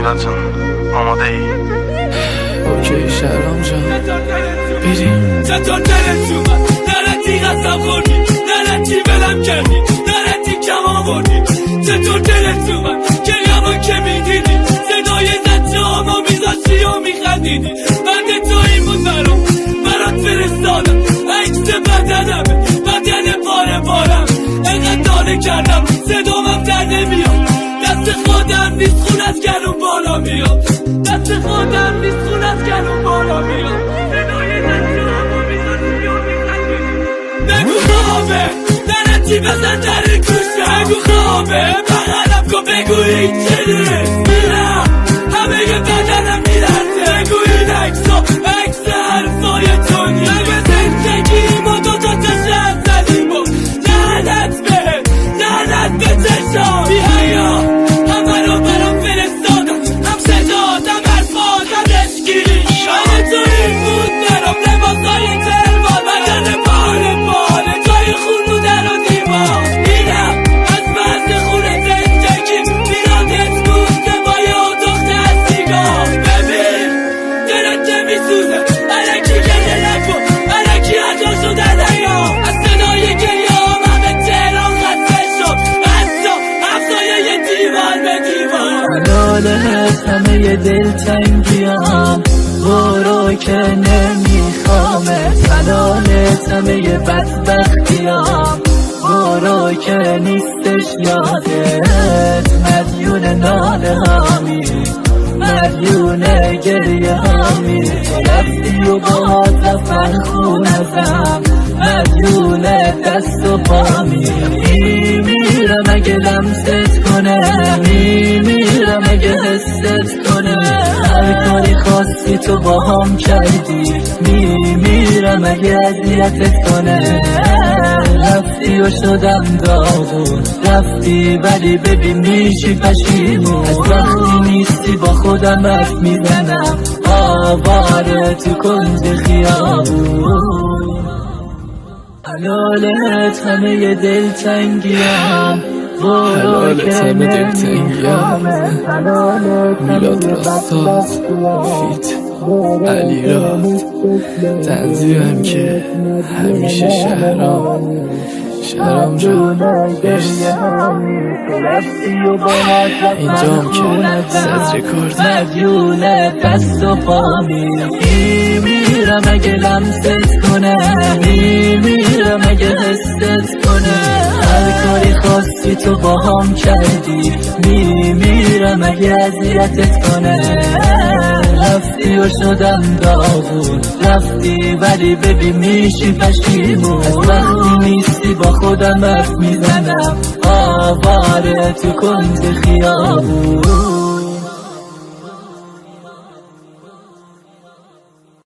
تعطیلاتون آماده ای؟ اوکی شهرام جان بریم. چطور دلت اومد؟ نرتی قسم خوردی، نرتی بلم کردی، نرتی کم آوردی. چطور دلت اومد که غمو که میدیدی، صدای زجه هامو میذاشتی و میخندیدی. بند تو این بود برات فرستادم عکس بدنمه، بدن پاره پارم. انقدر دانه کردم صدامم در نمیاد، دست خودم نیست خون از گلوم بالا میاد، دست خودم نیست خون از گلوم بالا میاد. صدای زجه هامو میذاشتی و میخندیدی. بگو خوابه نرتی بزن در گوشه، بگو خوابه بغلم کن بگو این چنه میرم همه ی بدنم میرسه. بگو این عکسا عکس حرفای دنیا به زندگی ما دوتا چشم زدیم و لعنت به چشم بی حیا همه رو برام فرستادم، هم صدات هم حرفات هم اشکیری. شاید تو این بود برام لباسای تلوار، بدن پاره جای خون رو در و دیوار. اینم از بحث خونه زندگی میرادت بود دبای اتاق دستیگاه. ببین دلت که میسوزه علکی گریه نکن، علکی هجا شده نیا. از صدای گریه هم همه تهران خسته شد، حتی افزایه یه دیوار به دیوار. حلالت همه ی دلتنگیام برو که نمیخوامت، حلالت همه ی بدبختیام برو که نیستش یادت. مدیون ناله هامی مدیون گریه هامی، رفتی و باز رفتن خون ازم مدیون دست و پامی. میمیرم اگه لمست کنه، میمیرم اگه حست کنه، هر کاری خواستی تو با هم کردی. میمیرم اگه اذیتت کنه، رفتی و شدم داغون، رفتی ولی ببین میشی پشیمون. از وقتی نیستی با خودم حرف میزنم آواره تو کنج خیابون. حلالت همه ی دلتنگیام حلالت همه دلتنگیام. میلاد راستاد فیت علی را تنظیمم که همیشه شهرام جان مرسی. اینجام که صدر کارد مدیون دست و پامی. میمیرم اگه لمست کنه، میمیرم اگه حست کنه، هر کاری خواستی تو با هم کردی. میمیرم اگه اذیتت کنه، رفتی و شدم داغون، رفتی ولی ببین میشی پشیمون. از وقتی نیستی با خودم حرف میزنم آواره تو کنج خیابون.